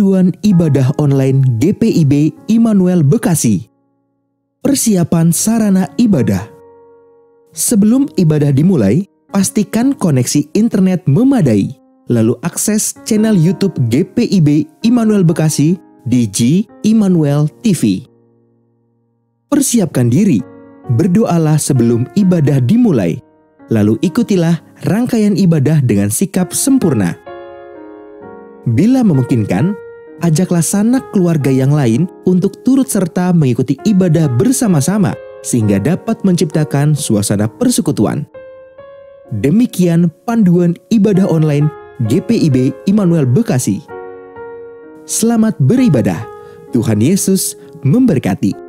Panduan Ibadah Online GPIB Immanuel Bekasi. Persiapan sarana ibadah. Sebelum ibadah dimulai, pastikan koneksi internet memadai. Lalu akses channel YouTube GPIB Immanuel Bekasi di G Immanuel TV. Persiapkan diri, berdoalah sebelum ibadah dimulai. Lalu ikutilah rangkaian ibadah dengan sikap sempurna. Bila memungkinkan, ajaklah sanak keluarga yang lain untuk turut serta mengikuti ibadah bersama-sama sehingga dapat menciptakan suasana persekutuan. Demikian panduan ibadah online GPIB Immanuel Bekasi. Selamat beribadah. Tuhan Yesus memberkati.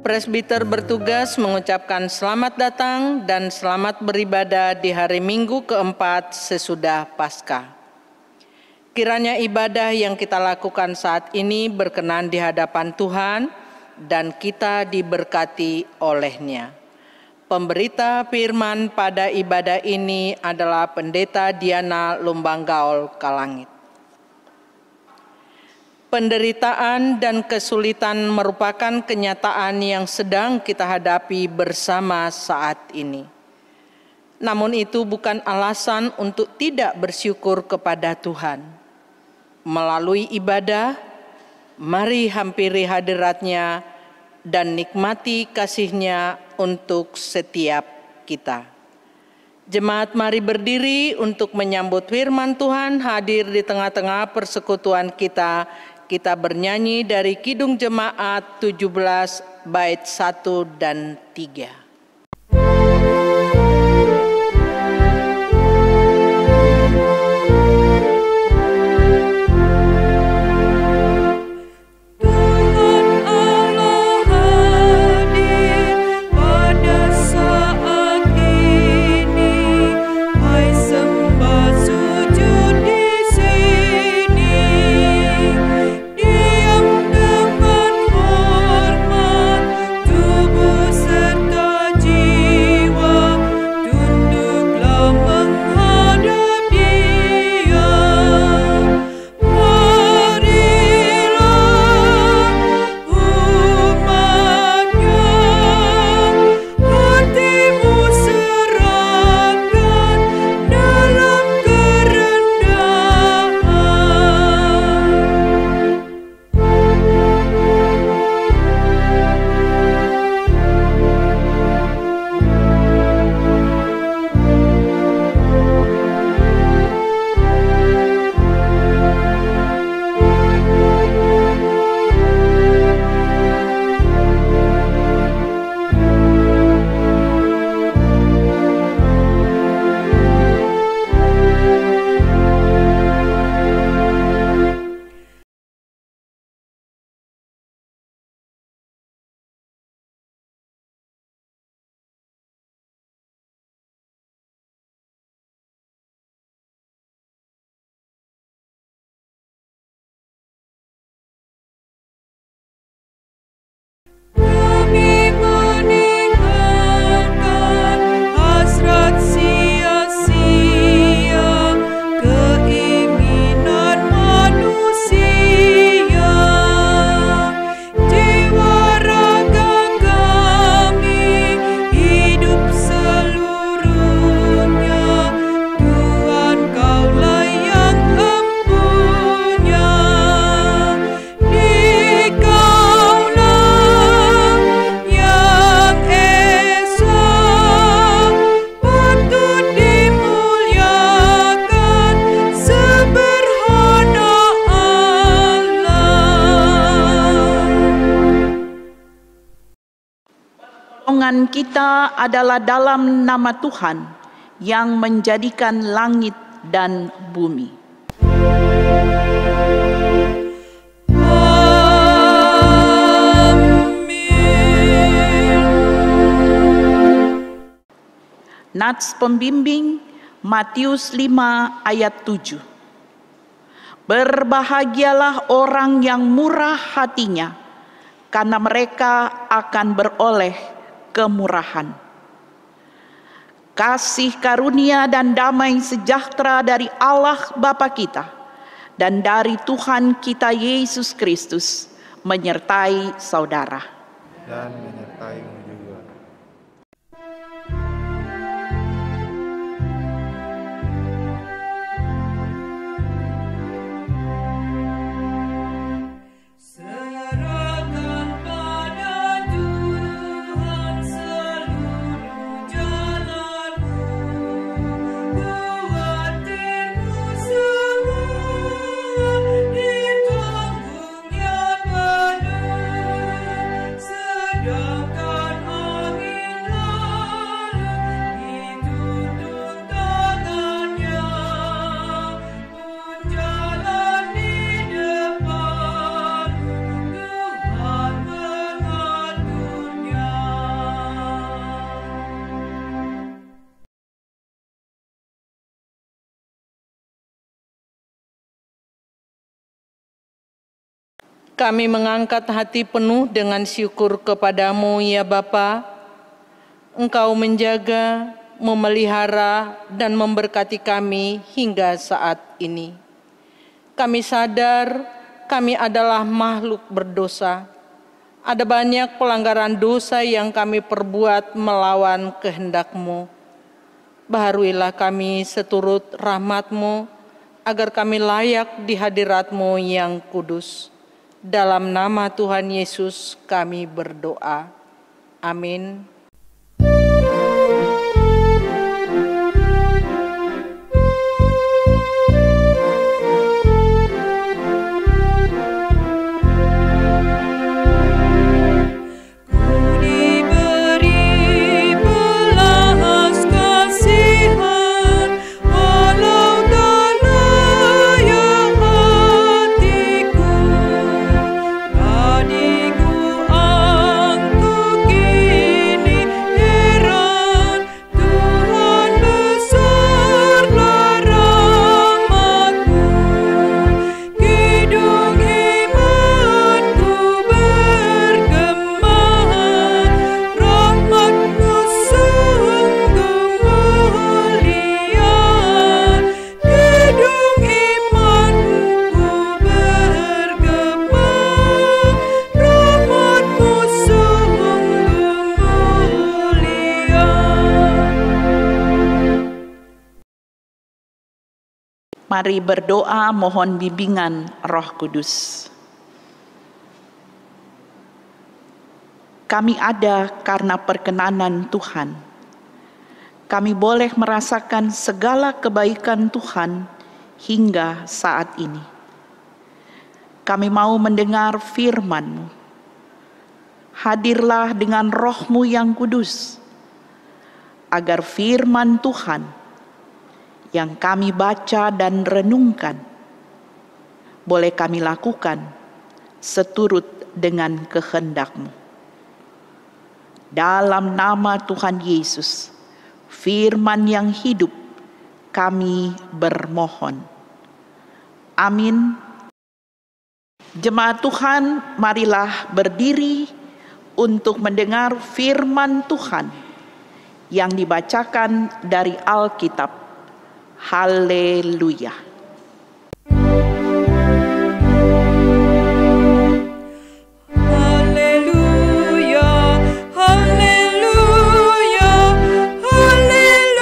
Presbiter bertugas mengucapkan selamat datang dan selamat beribadah di hari Minggu keempat sesudah Paskah. Kiranya ibadah yang kita lakukan saat ini berkenan di hadapan Tuhan dan kita diberkati oleh-Nya. Pemberita firman pada ibadah ini adalah Pendeta Diana Lumbanggaol Kalangit. Penderitaan dan kesulitan merupakan kenyataan yang sedang kita hadapi bersama saat ini. Namun itu bukan alasan untuk tidak bersyukur kepada Tuhan. Melalui ibadah, mari hampiri hadirat-Nya dan nikmati kasih-Nya untuk setiap kita. Jemaat mari berdiri untuk menyambut firman Tuhan hadir di tengah-tengah persekutuan kita. Kita bernyanyi dari Kidung Jemaat 17 bait 1 dan 3. Pertolongan kita adalah dalam nama Tuhan yang menjadikan langit dan bumi. Nats pembimbing Matius 5 ayat 7. Berbahagialah orang yang murah hatinya, karena mereka akan beroleh kemurahan. Kasih karunia dan damai sejahtera dari Allah Bapa kita dan dari Tuhan kita Yesus Kristus menyertai saudara. Dan menyertaimu juga. Kami mengangkat hati penuh dengan syukur kepadamu ya Bapa. Engkau menjaga, memelihara, dan memberkati kami hingga saat ini. Kami sadar kami adalah makhluk berdosa. Ada banyak pelanggaran dosa yang kami perbuat melawan kehendak-Mu. Baharuilah kami seturut rahmat-Mu, agar kami layak di hadirat-Mu yang kudus. Dalam nama Tuhan Yesus kami berdoa. Amin. Mari berdoa mohon bimbingan Roh Kudus. Kami ada karena perkenanan Tuhan. Kami boleh merasakan segala kebaikan Tuhan hingga saat ini. Kami mau mendengar firman-Mu. Hadirlah dengan Roh-Mu yang kudus, agar firman Tuhan yang kami baca dan renungkan boleh kami lakukan seturut dengan kehendak-Mu. Dalam nama Tuhan Yesus, firman yang hidup, kami bermohon. Amin. Jemaat Tuhan, marilah berdiri untuk mendengar firman Tuhan yang dibacakan dari Alkitab. Haleluya. Haleluya, haleluya, haleluya.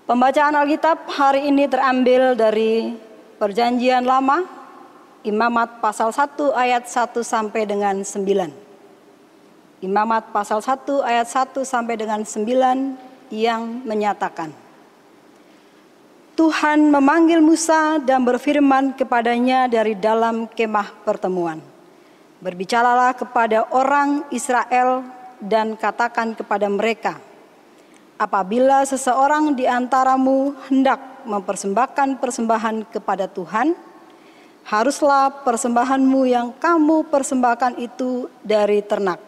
Pembacaan Alkitab hari ini terambil dari Perjanjian Lama, Imamat pasal 1 ayat 1 sampai dengan 9. Imamat pasal 1 ayat 1 sampai dengan 9 yang menyatakan, Tuhan memanggil Musa dan berfirman kepadanya dari dalam kemah pertemuan. Berbicaralah kepada orang Israel dan katakan kepada mereka, Apabila seseorang di antaramu hendak mempersembahkan persembahan kepada Tuhan, haruslah persembahanmu yang kamu persembahkan itu dari ternak,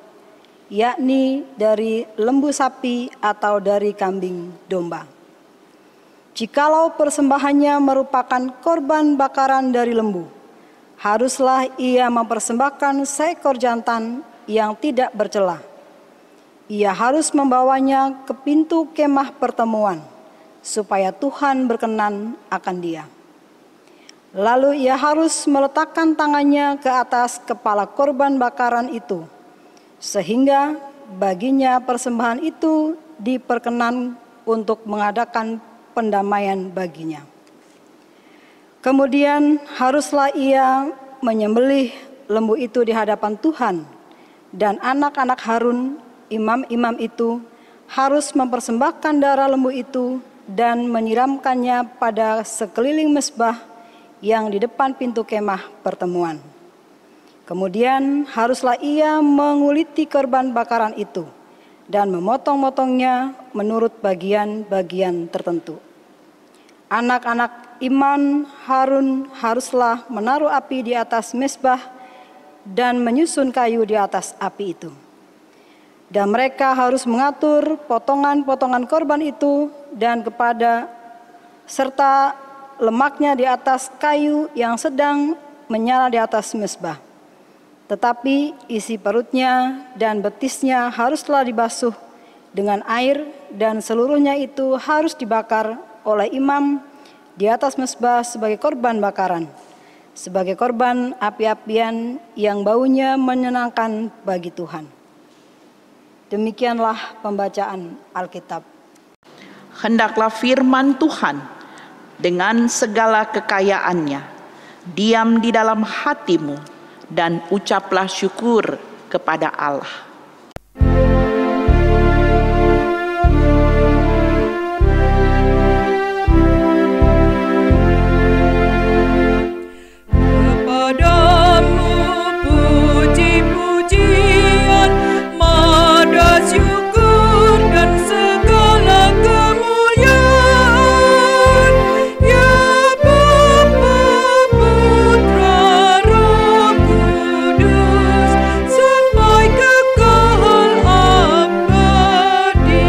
yakni dari lembu sapi atau dari kambing domba. Jikalau persembahannya merupakan korban bakaran dari lembu, haruslah ia mempersembahkan seekor jantan yang tidak bercela. Ia harus membawanya ke pintu kemah pertemuan, supaya Tuhan berkenan akan dia. Lalu ia harus meletakkan tangannya ke atas kepala korban bakaran itu, sehingga baginya persembahan itu diperkenan untuk mengadakan pendamaian baginya. Kemudian haruslah ia menyembelih lembu itu di hadapan Tuhan, dan anak-anak Harun, imam-imam itu, harus mempersembahkan darah lembu itu dan menyiramkannya pada sekeliling mezbah yang di depan pintu kemah pertemuan. Kemudian haruslah ia menguliti korban bakaran itu dan memotong-motongnya menurut bagian-bagian tertentu. Anak-anak iman Harun haruslah menaruh api di atas mezbah dan menyusun kayu di atas api itu. Dan mereka harus mengatur potongan-potongan korban itu dan kepada serta lemaknya di atas kayu yang sedang menyala di atas mezbah. Tetapi isi perutnya dan betisnya haruslah dibasuh dengan air, dan seluruhnya itu harus dibakar oleh imam di atas mezbah sebagai korban bakaran, sebagai korban api-apian yang baunya menyenangkan bagi Tuhan. Demikianlah pembacaan Alkitab. Hendaklah firman Tuhan dengan segala kekayaannya diam di dalam hatimu, dan ucaplah syukur kepada Allah. Kepadamu puji-pujian, mada syukur dan segala kemuliaan, ya Bapa, Putra, Roh Kudus, sampai kekal abadi.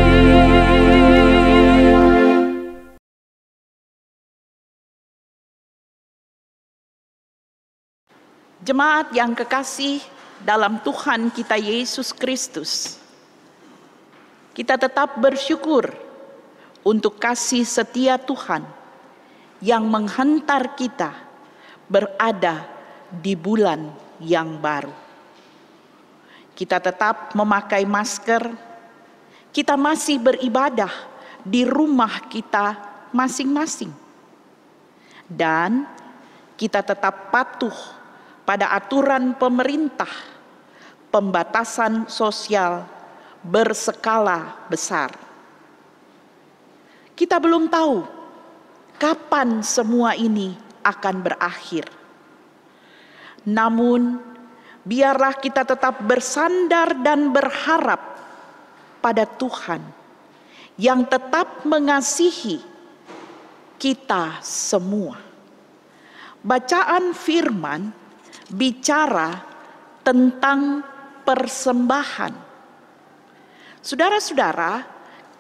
Jemaat yang kekasih dalam Tuhan kita Yesus Kristus, kita tetap bersyukur untuk kasih setia Tuhan yang menghantar kita berada di bulan yang baru. Kita tetap memakai masker, kita masih beribadah di rumah kita masing-masing, dan kita tetap patuh pada aturan pemerintah pembatasan sosial berskala besar. Kita belum tahu kapan semua ini akan berakhir. Namun, biarlah kita tetap bersandar dan berharap pada Tuhan yang tetap mengasihi kita semua. Bacaan firman bicara tentang persembahan. Saudara-saudara,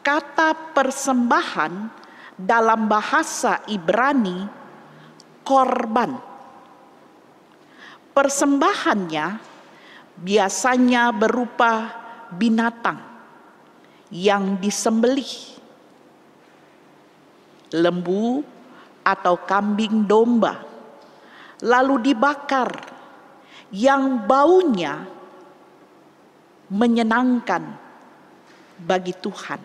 kata persembahan dalam bahasa Ibrani korban. Persembahannya biasanya berupa binatang yang disembelih, lembu atau kambing domba, lalu dibakar, yang baunya menyenangkan bagi Tuhan.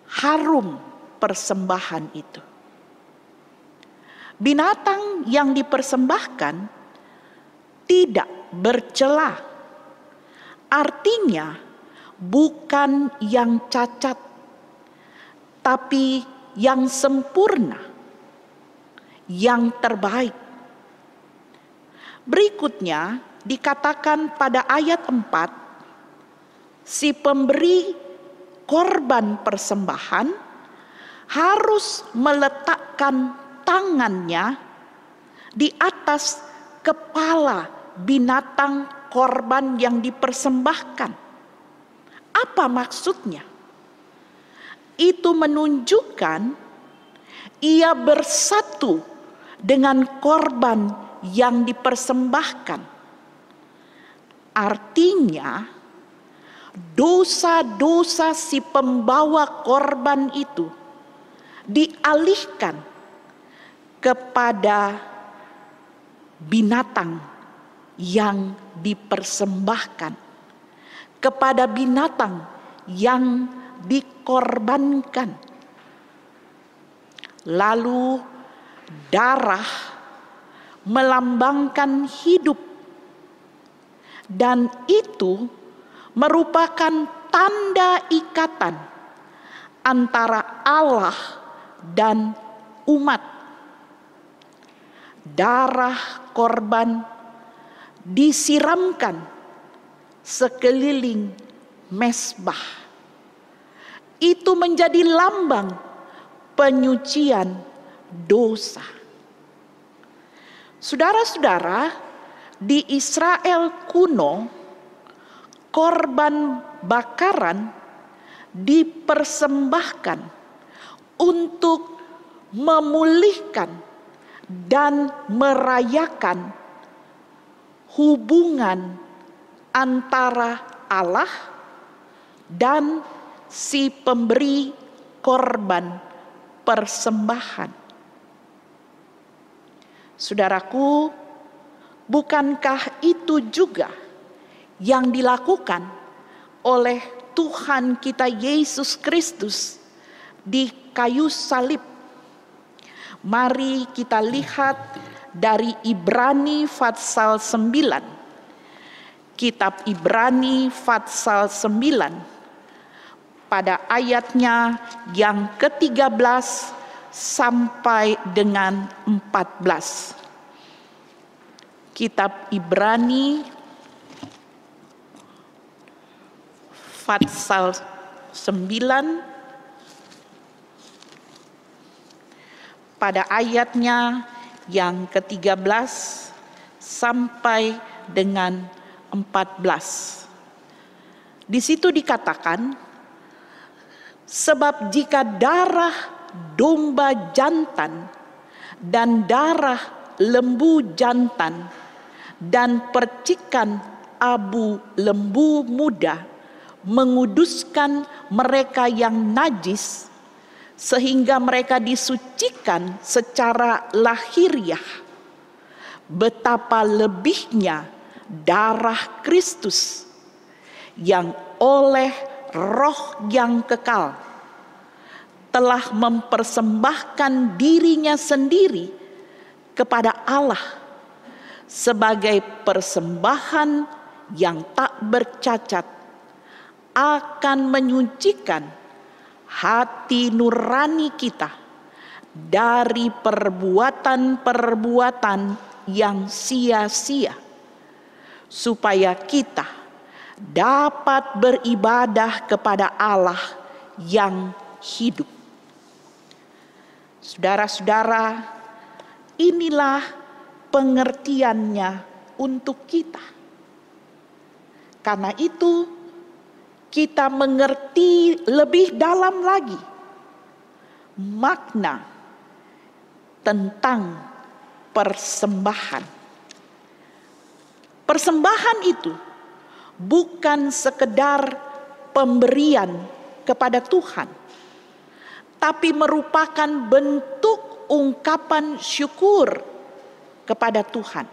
Harum persembahan itu. Binatang yang dipersembahkan tidak bercela, artinya bukan yang cacat, tapi yang sempurna, yang terbaik. Berikutnya dikatakan pada ayat 4, si pemberi korban persembahan harus meletakkan tangannya di atas kepala binatang korban yang dipersembahkan. Apa maksudnya? Itu menunjukkan ia bersatu dengan korban yang dipersembahkan. Artinya, dosa-dosa si pembawa korban itu dialihkan kepada binatang yang dipersembahkan, kepada binatang yang dikorbankan. Lalu darah melambangkan hidup, dan itu merupakan tanda ikatan antara Allah dan umat. Darah korban disiramkan sekeliling mezbah. Itu menjadi lambang penyucian dosa. Saudara-saudara, di Israel kuno, korban bakaran dipersembahkan untuk memulihkan dan merayakan hubungan antara Allah dan si pemberi korban persembahan. Saudaraku, bukankah itu juga yang dilakukan oleh Tuhan kita Yesus Kristus di kayu salib? Mari kita lihat dari Ibrani pasal 9. Kitab Ibrani pasal 9 pada ayatnya yang ke-13 sampai dengan 14. Kitab Ibrani pasal 9 pada ayatnya yang ke-13 sampai dengan 14. Di situ dikatakan, sebab jika darah domba jantan dan darah lembu jantan dan percikan abu lembu muda menguduskan mereka yang najis, sehingga mereka disucikan secara lahiriah, betapa lebihnya darah Kristus yang oleh Roh yang kekal telah mempersembahkan dirinya sendiri kepada Allah sebagai persembahan yang tak bercacat, akan menyucikan hati nurani kita dari perbuatan-perbuatan yang sia-sia, supaya kita dapat beribadah kepada Allah yang hidup. Saudara-saudara, inilah pengertiannya untuk kita. Karena itu, kita mengerti lebih dalam lagi makna tentang persembahan. Persembahan itu bukan sekedar pemberian kepada Tuhan, tapi merupakan bentuk ungkapan syukur kepada Tuhan.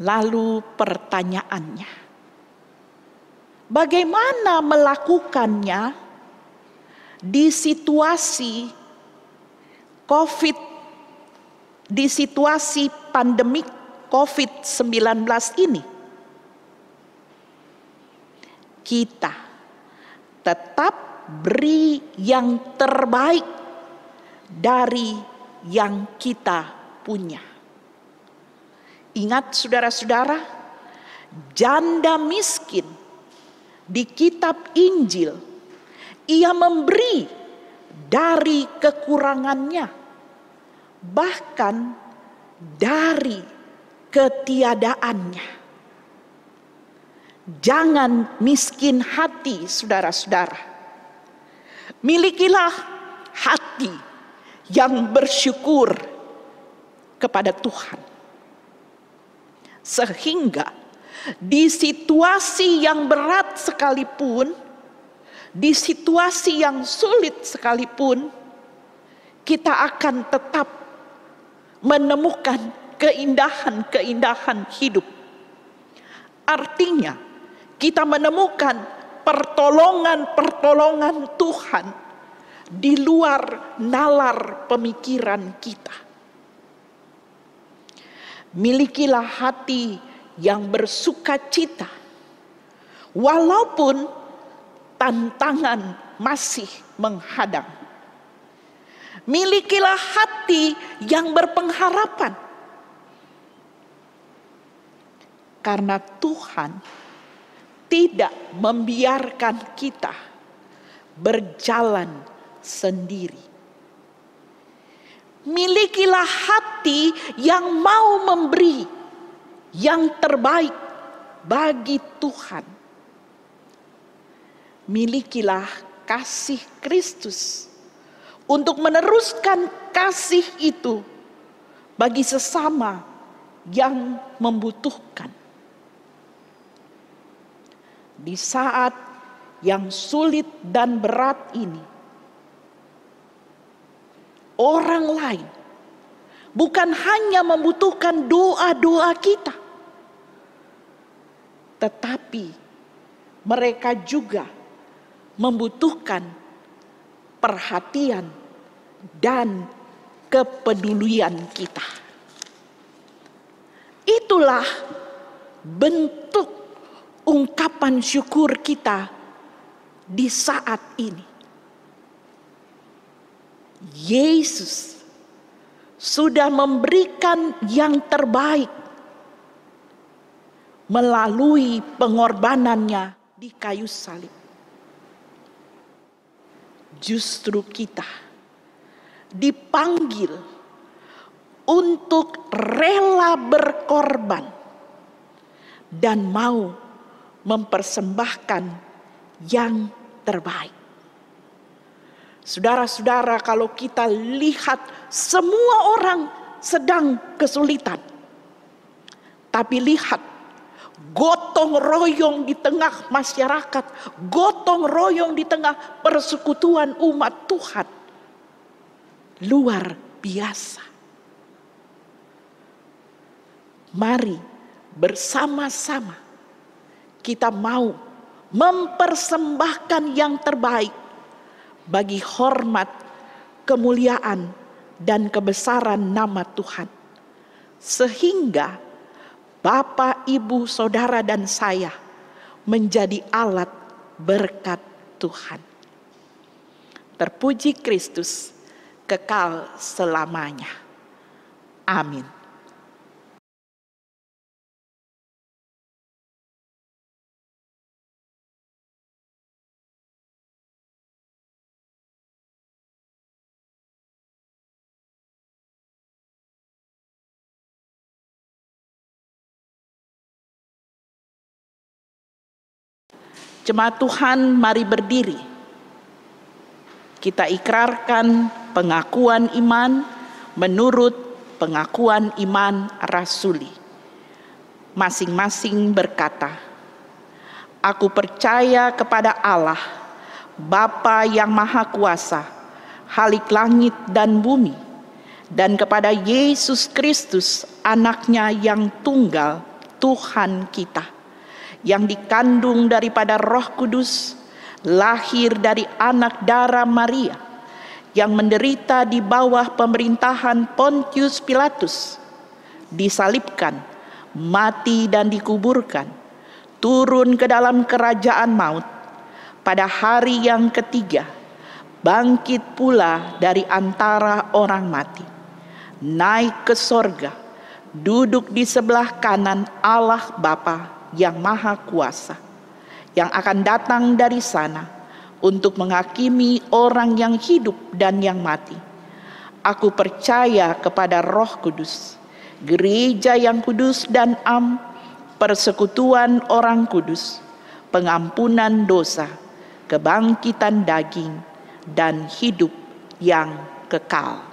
Lalu pertanyaannya, bagaimana melakukannya di situasi COVID, di situasi pandemik COVID-19 ini? Kita tetap beri yang terbaik dari yang kita punya. Ingat saudara-saudara, janda miskin di kitab Injil, ia memberi dari kekurangannya, bahkan dari ketiadaannya. Jangan miskin hati, saudara-saudara. Milikilah hati yang bersyukur kepada Tuhan, sehingga di situasi yang berat sekalipun, di situasi yang sulit sekalipun, kita akan tetap menemukan keindahan-keindahan hidup. Artinya, kita menemukan pertolongan-pertolongan Tuhan di luar nalar pemikiran kita. Milikilah hati yang bersukacita, walaupun tantangan masih menghadang. Milikilah hati yang berpengharapan, karena Tuhan tidak membiarkan kita berjalan sendiri. Milikilah hati yang mau memberi yang terbaik bagi Tuhan. Milikilah kasih Kristus untuk meneruskan kasih itu bagi sesama yang membutuhkan. Di saat yang sulit dan berat ini, orang lain bukan hanya membutuhkan doa-doa kita, tetapi mereka juga membutuhkan perhatian dan kepedulian kita. Itulah bentuk ungkapan syukur kita di saat ini. Yesus sudah memberikan yang terbaik melalui pengorbanannya di kayu salib. Justru kita dipanggil untuk rela berkorban dan mau mempersembahkan yang terbaik. Saudara-saudara, kalau kita lihat semua orang sedang kesulitan, tapi lihat gotong royong di tengah masyarakat, gotong royong di tengah persekutuan umat Tuhan, luar biasa. Mari bersama-sama kita mau mempersembahkan yang terbaik bagi hormat, kemuliaan, dan kebesaran nama Tuhan. Sehingga Bapak, Ibu, Saudara, dan saya menjadi alat berkat Tuhan. Terpuji Kristus kekal selamanya. Amin. Jemaat Tuhan, mari berdiri. Kita ikrarkan pengakuan iman menurut pengakuan iman rasuli. Masing-masing berkata, aku percaya kepada Allah, Bapa yang Maha Kuasa, Khalik langit dan bumi, dan kepada Yesus Kristus, anaknya yang tunggal, Tuhan kita, yang dikandung daripada Roh Kudus, lahir dari anak darah Maria, yang menderita di bawah pemerintahan Pontius Pilatus, disalibkan, mati dan dikuburkan, turun ke dalam kerajaan maut, pada hari yang ketiga, bangkit pula dari antara orang mati, naik ke sorga, duduk di sebelah kanan Allah Bapa yang Maha Kuasa, yang akan datang dari sana untuk menghakimi orang yang hidup dan yang mati. Aku percaya kepada Roh Kudus, gereja yang kudus dan persekutuan orang kudus, pengampunan dosa, kebangkitan daging, dan hidup yang kekal.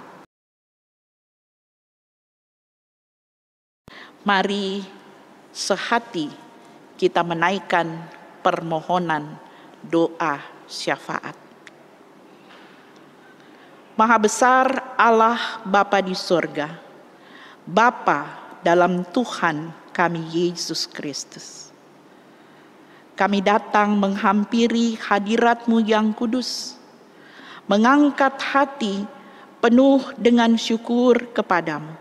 Mari sehati kita menaikkan permohonan doa syafaat. Maha besar Allah Bapa di sorga, Bapa dalam Tuhan kami Yesus Kristus. Kami datang menghampiri hadirat-Mu yang kudus, mengangkat hati penuh dengan syukur kepadamu.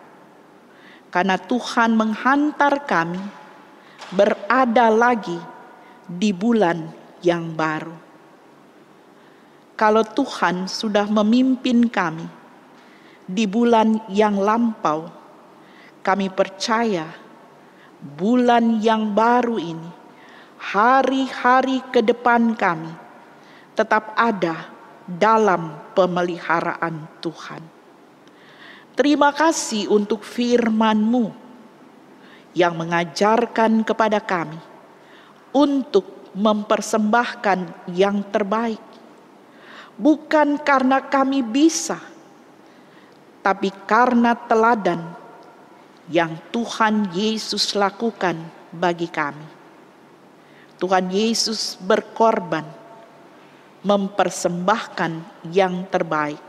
Karena Tuhan menghantar kami berada lagi di bulan yang baru. Kalau Tuhan sudah memimpin kami di bulan yang lampau, kami percaya bulan yang baru ini, hari-hari ke depan kami tetap ada dalam pemeliharaan Tuhan. Terima kasih untuk firman-Mu yang mengajarkan kepada kami untuk mempersembahkan yang terbaik. Bukan karena kami bisa, tapi karena teladan yang Tuhan Yesus lakukan bagi kami. Tuhan Yesus berkorban, mempersembahkan yang terbaik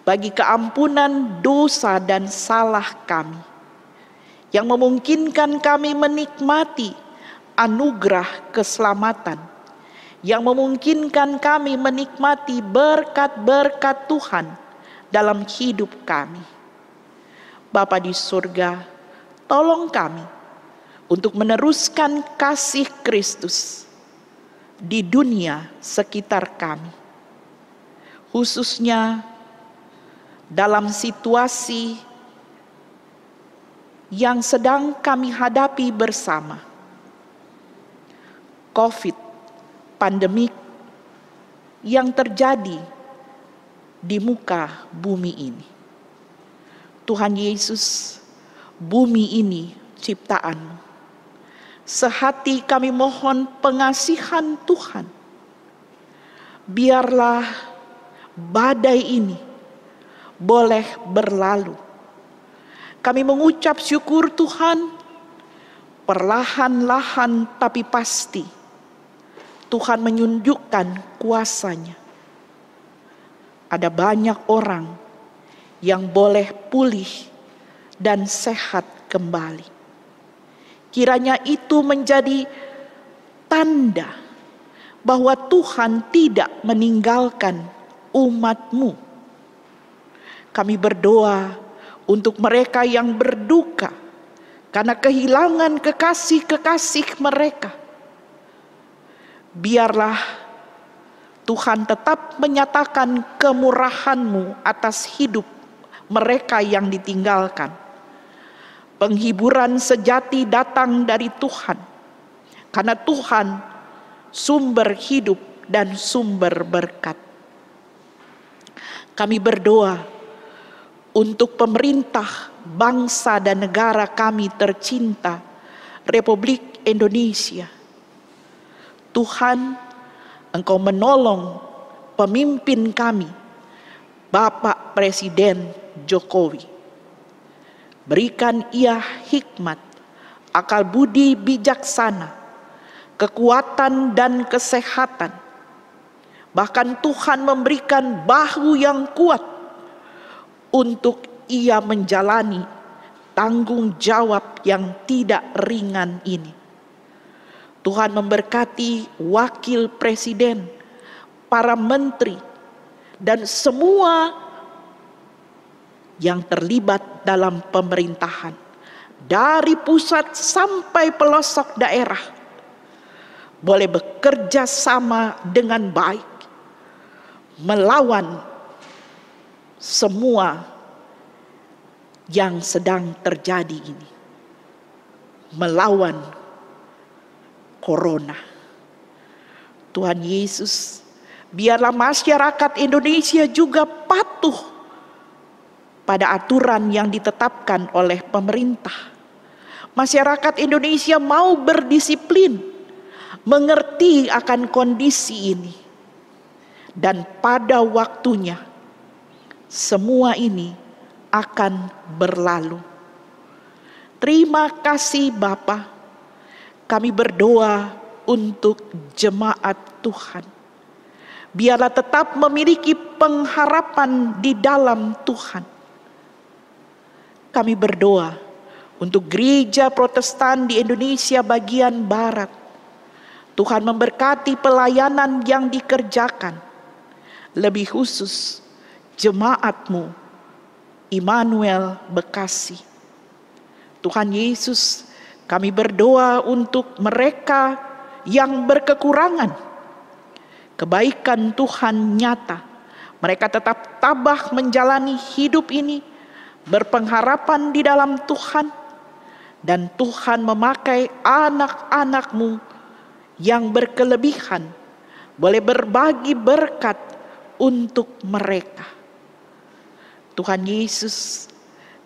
bagi keampunan dosa dan salah kami, yang memungkinkan kami menikmati anugerah keselamatan, yang memungkinkan kami menikmati berkat-berkat Tuhan dalam hidup kami. Bapa di surga, tolong kami untuk meneruskan kasih Kristus di dunia sekitar kami, khususnya dalam situasi yang sedang kami hadapi bersama, COVID, pandemik yang terjadi di muka bumi ini. Tuhan Yesus, bumi ini ciptaan-Mu. Sehati kami mohon pengasihan Tuhan. Biarlah badai ini boleh berlalu. Kami mengucap syukur Tuhan, perlahan-lahan tapi pasti Tuhan menunjukkan kuasa-Nya. Ada banyak orang yang boleh pulih dan sehat kembali. Kiranya itu menjadi tanda bahwa Tuhan tidak meninggalkan umat-Mu. Kami berdoa untuk mereka yang berduka karena kehilangan kekasih-kekasih mereka. Biarlah Tuhan tetap menyatakan kemurahan-Mu atas hidup mereka yang ditinggalkan. Penghiburan sejati datang dari Tuhan, karena Tuhan sumber hidup dan sumber berkat. Kami berdoa untuk pemerintah, bangsa dan negara kami tercinta, Republik Indonesia. Tuhan, Engkau menolong pemimpin kami, Bapak Presiden Jokowi. Berikan Ia hikmat, akal budi bijaksana, kekuatan dan kesehatan. Bahkan Tuhan memberikan bahu yang kuat untuk Ia menjalani tanggung jawab yang tidak ringan ini. Tuhan memberkati wakil presiden, para menteri, dan semua yang terlibat dalam pemerintahan, dari pusat sampai pelosok daerah, boleh bekerja sama dengan baik, melawan semua yang sedang terjadi ini, melawan corona. Tuhan Yesus, biarlah masyarakat Indonesia juga patuh pada aturan yang ditetapkan oleh pemerintah. Masyarakat Indonesia mau berdisiplin, mengerti akan kondisi ini. Dan pada waktunya, semua ini akan berlalu. Terima kasih Bapa. Kami berdoa untuk jemaat Tuhan. Biarlah tetap memiliki pengharapan di dalam Tuhan. Kami berdoa untuk gereja Protestan di Indonesia bagian Barat. Tuhan memberkati pelayanan yang dikerjakan. Lebih khusus jemaat-Mu Immanuel Bekasi. Tuhan Yesus, kami berdoa untuk mereka yang berkekurangan. Kebaikan Tuhan nyata. Mereka tetap tabah menjalani hidup ini, berpengharapan di dalam Tuhan. Dan Tuhan memakai anak-anak-Mu yang berkelebihan, boleh berbagi berkat untuk mereka. Tuhan Yesus,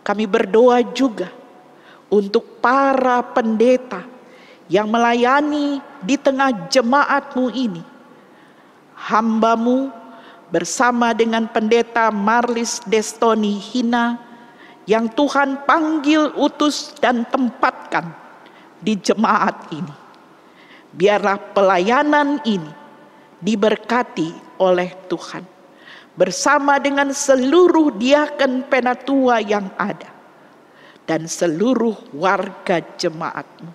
kami berdoa juga untuk para pendeta yang melayani di tengah jemaat-Mu ini. Hamba-Mu bersama dengan pendeta Marlis Destoni Hina yang Tuhan panggil, utus dan tempatkan di jemaat ini. Biarlah pelayanan ini diberkati oleh Tuhan bersama dengan seluruh diaken penatua yang ada dan seluruh warga jemaat-Mu.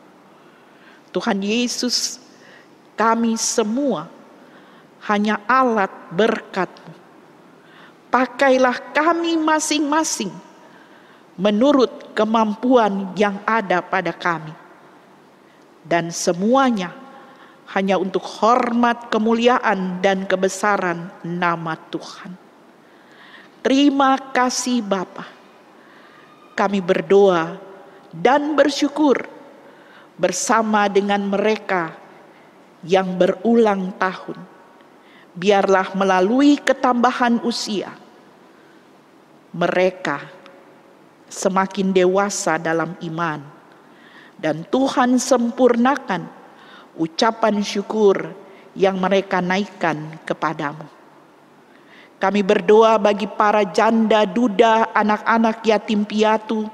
Tuhan Yesus, kami semua hanya alat berkat-Mu. Pakailah kami masing-masing menurut kemampuan yang ada pada kami. Dan semuanya hanya untuk hormat, kemuliaan, dan kebesaran nama Tuhan. Terima kasih Bapa. Kami berdoa dan bersyukur bersama dengan mereka yang berulang tahun. Biarlah melalui ketambahan usia, mereka semakin dewasa dalam iman. Dan Tuhan sempurnakan ucapan syukur yang mereka naikkan kepadamu. Kami berdoa bagi para janda, duda, anak-anak yatim piatu.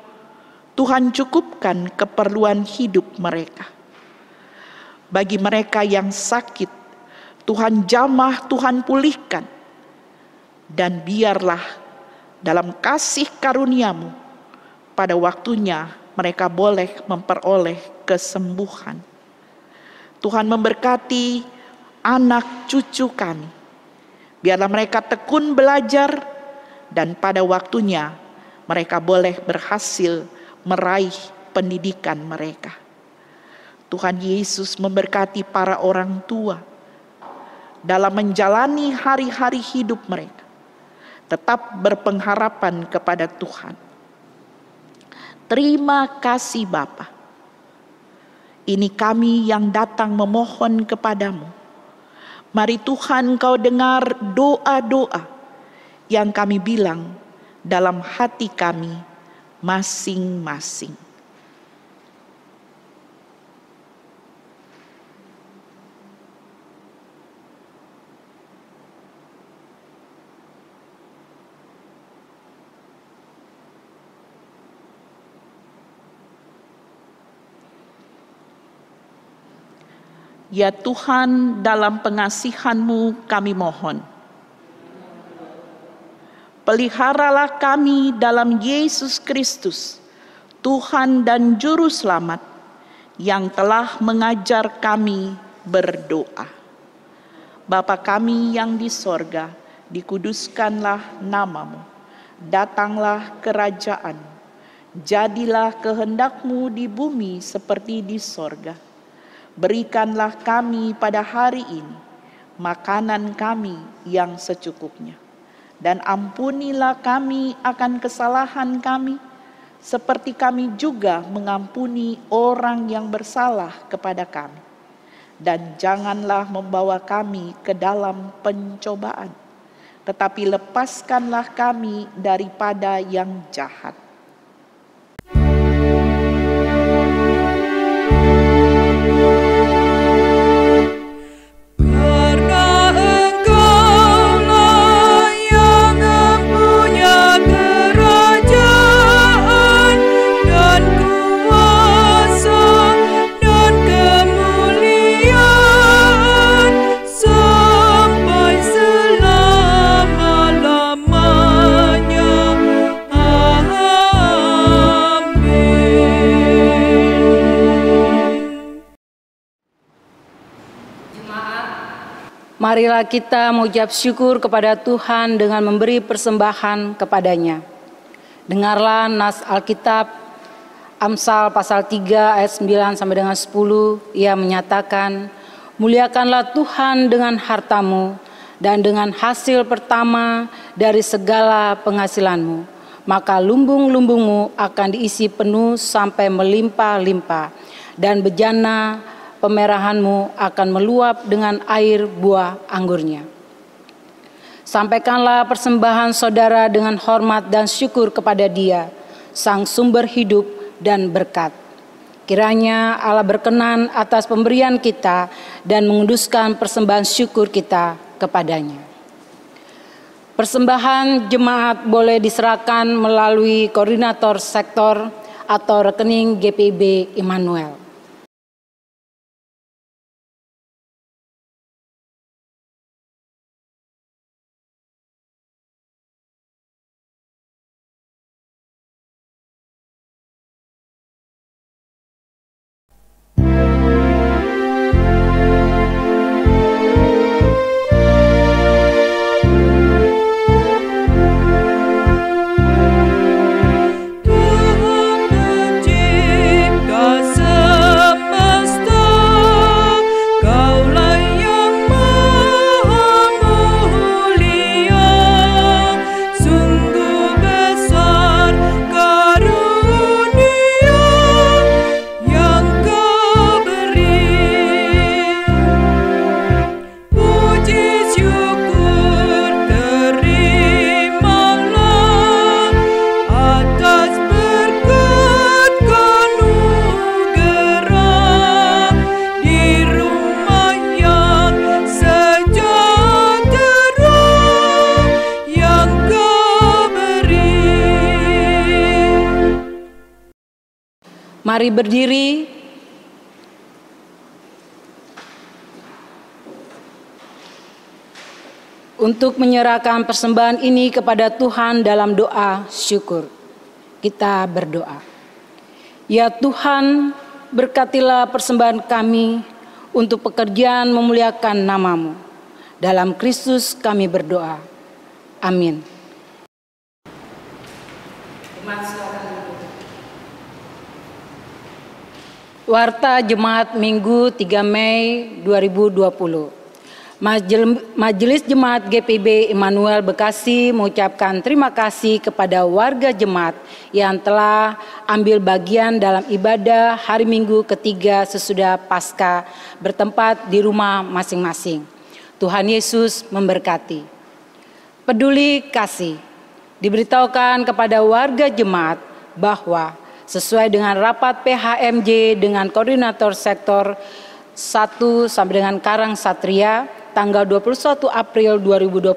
Tuhan cukupkan keperluan hidup mereka. Bagi mereka yang sakit, Tuhan jamah, Tuhan pulihkan. Dan biarlah dalam kasih karunia-Mu, pada waktunya mereka boleh memperoleh kesembuhan. Tuhan memberkati anak cucu kami. Biarlah mereka tekun belajar dan pada waktunya mereka boleh berhasil meraih pendidikan mereka. Tuhan Yesus memberkati para orang tua dalam menjalani hari-hari hidup mereka. Tetap berpengharapan kepada Tuhan. Terima kasih Bapa. Ini kami yang datang memohon kepadamu. Mari Tuhan Kau dengar doa-doa yang kami bilang dalam hati kami masing-masing. Ya Tuhan, dalam pengasihan-Mu kami mohon. Peliharalah kami dalam Yesus Kristus, Tuhan dan Juru Selamat, yang telah mengajar kami berdoa. Bapa kami yang di sorga, dikuduskanlah nama-Mu. Datanglah kerajaan, jadilah kehendak-Mu di bumi seperti di sorga. Berikanlah kami pada hari ini makanan kami yang secukupnya. Dan ampunilah kami akan kesalahan kami, seperti kami juga mengampuni orang yang bersalah kepada kami. dan janganlah membawa kami ke dalam pencobaan, tetapi lepaskanlah kami daripada yang jahat. Marilah kita mengucap syukur kepada Tuhan dengan memberi persembahan kepadanya. Dengarlah nas Alkitab Amsal pasal 3 ayat 9 sampai dengan 10. Ia menyatakan, muliakanlah Tuhan dengan hartamu dan dengan hasil pertama dari segala penghasilanmu. Maka lumbung-lumbungmu akan diisi penuh sampai melimpah-limpah, dan bejana pemerahanmu akan meluap dengan air buah anggurnya. Sampaikanlah persembahan saudara dengan hormat dan syukur kepada Dia, Sang Sumber hidup dan berkat. Kiranya Allah berkenan atas pemberian kita dan menguduskan persembahan syukur kita kepadanya. Persembahan jemaat boleh diserahkan melalui koordinator sektor atau rekening GPIB Immanuel. Mari berdiri untuk menyerahkan persembahan ini kepada Tuhan dalam doa syukur. Kita berdoa. Ya Tuhan, berkatilah persembahan kami untuk pekerjaan memuliakan nama-Mu. Dalam Kristus kami berdoa. Amin. Warta Jemaat Minggu 3 Mei 2020. Majelis Jemaat GPIB Immanuel Bekasi mengucapkan terima kasih kepada warga jemaat yang telah ambil bagian dalam ibadah hari Minggu ketiga sesudah Paskah bertempat di rumah masing-masing. Tuhan Yesus memberkati. Peduli kasih diberitahukan kepada warga jemaat bahwa sesuai dengan rapat PHMJ dengan koordinator sektor 1 sampai dengan Karang Satria tanggal 21 April 2020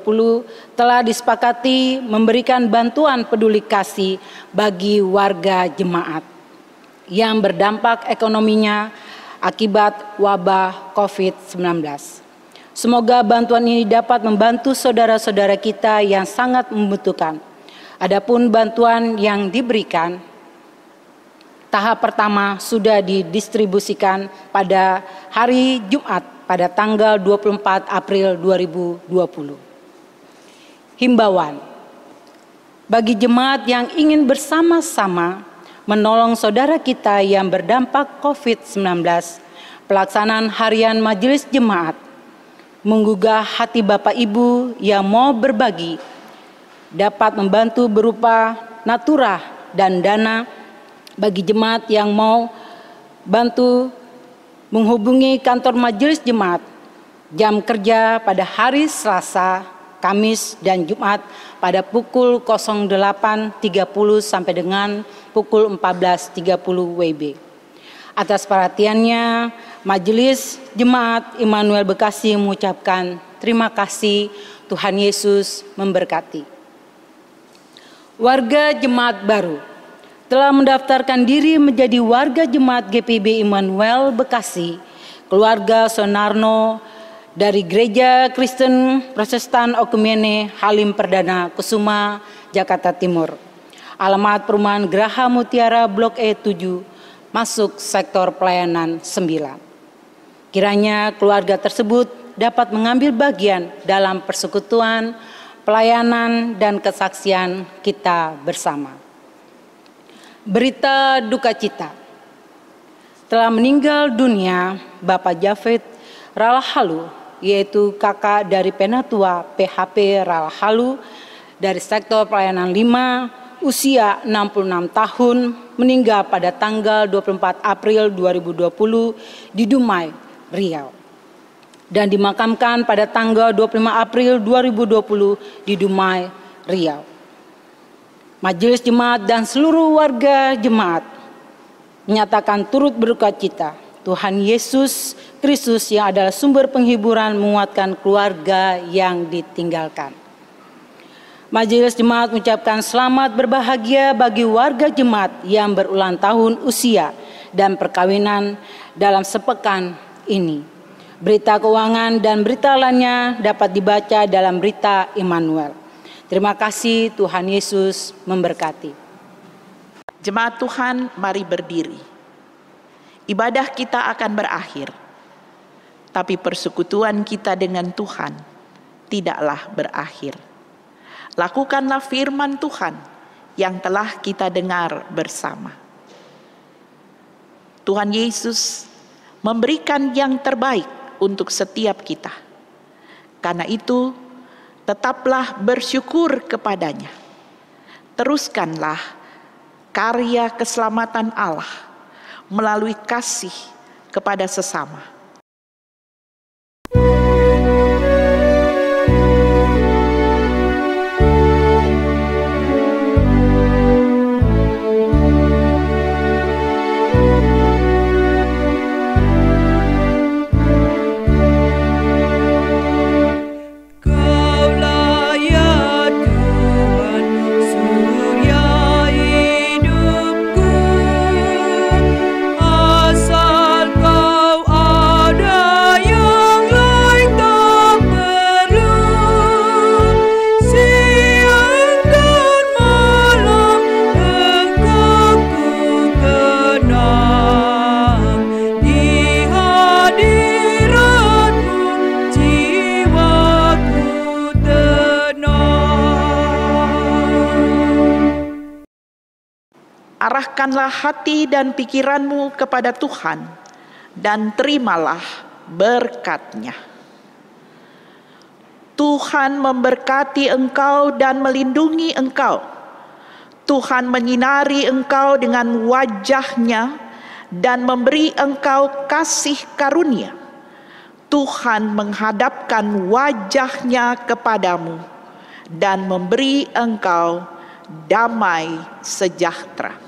telah disepakati memberikan bantuan peduli kasih bagi warga jemaat yang berdampak ekonominya akibat wabah COVID-19. Semoga bantuan ini dapat membantu saudara-saudara kita yang sangat membutuhkan. Adapun bantuan yang diberikan, tahap pertama sudah didistribusikan pada hari Jumat pada tanggal 24 April 2020. Himbauan bagi jemaat yang ingin bersama-sama menolong saudara kita yang berdampak COVID-19, pelaksanaan harian majelis jemaat menggugah hati Bapak Ibu yang mau berbagi dapat membantu berupa naturah dan dana bagi jemaat yang mau bantu menghubungi kantor majelis jemaat. Jam kerja pada hari Selasa, Kamis, dan Jumat pada pukul 08.30 sampai dengan pukul 14.30 WIB. Atas perhatiannya, Majelis Jemaat Immanuel Bekasi mengucapkan terima kasih. Tuhan Yesus memberkati. Warga jemaat baru telah mendaftarkan diri menjadi warga jemaat GPIB Immanuel Bekasi, keluarga Sonarno dari Gereja Kristen Protestan Okumene Halim Perdana Kusuma, Jakarta Timur. Alamat perumahan Geraha Mutiara Blok E7, masuk sektor pelayanan 9. Kiranya keluarga tersebut dapat mengambil bagian dalam persekutuan, pelayanan, dan kesaksian kita bersama. Berita duka cita. Telah meninggal dunia Bapak Jafet Ralahalu, yaitu kakak dari Penatua PHP Ralahalu dari sektor pelayanan 5, usia 66 tahun, meninggal pada tanggal 24 April 2020 di Dumai, Riau, dan dimakamkan pada tanggal 25 April 2020 di Dumai, Riau. Majelis Jemaat dan seluruh warga jemaat menyatakan turut berduka cita. Tuhan Yesus Kristus yang adalah sumber penghiburan menguatkan keluarga yang ditinggalkan. Majelis Jemaat mengucapkan selamat berbahagia bagi warga jemaat yang berulang tahun usia dan perkawinan dalam sepekan ini. Berita keuangan dan berita lainnya dapat dibaca dalam Berita Immanuel. Terima kasih, Tuhan Yesus memberkati. Jemaat Tuhan, mari berdiri. Ibadah kita akan berakhir, tapi persekutuan kita dengan Tuhan tidaklah berakhir. Lakukanlah firman Tuhan yang telah kita dengar bersama. Tuhan Yesus memberikan yang terbaik untuk setiap kita. Karena itu, tetaplah bersyukur kepadanya. Teruskanlah karya keselamatan Allah melalui kasih kepada sesama. Kaulah ya Tuhan, surya hidupku. Asal Kau ada, yang lain tak perlu. Siang dan malam Engkau ku kenang. Di hadirat-Mu jiwaku tenang. Arahkanlah hati dan pikiranmu kepada Tuhan dan terimalah berkat-Nya. Tuhan memberkati engkau dan melindungi engkau. Tuhan menyinari engkau dengan wajah-Nya dan memberi engkau kasih karunia. Tuhan menghadapkan wajah-Nya kepadamu dan memberi engkau damai sejahtera.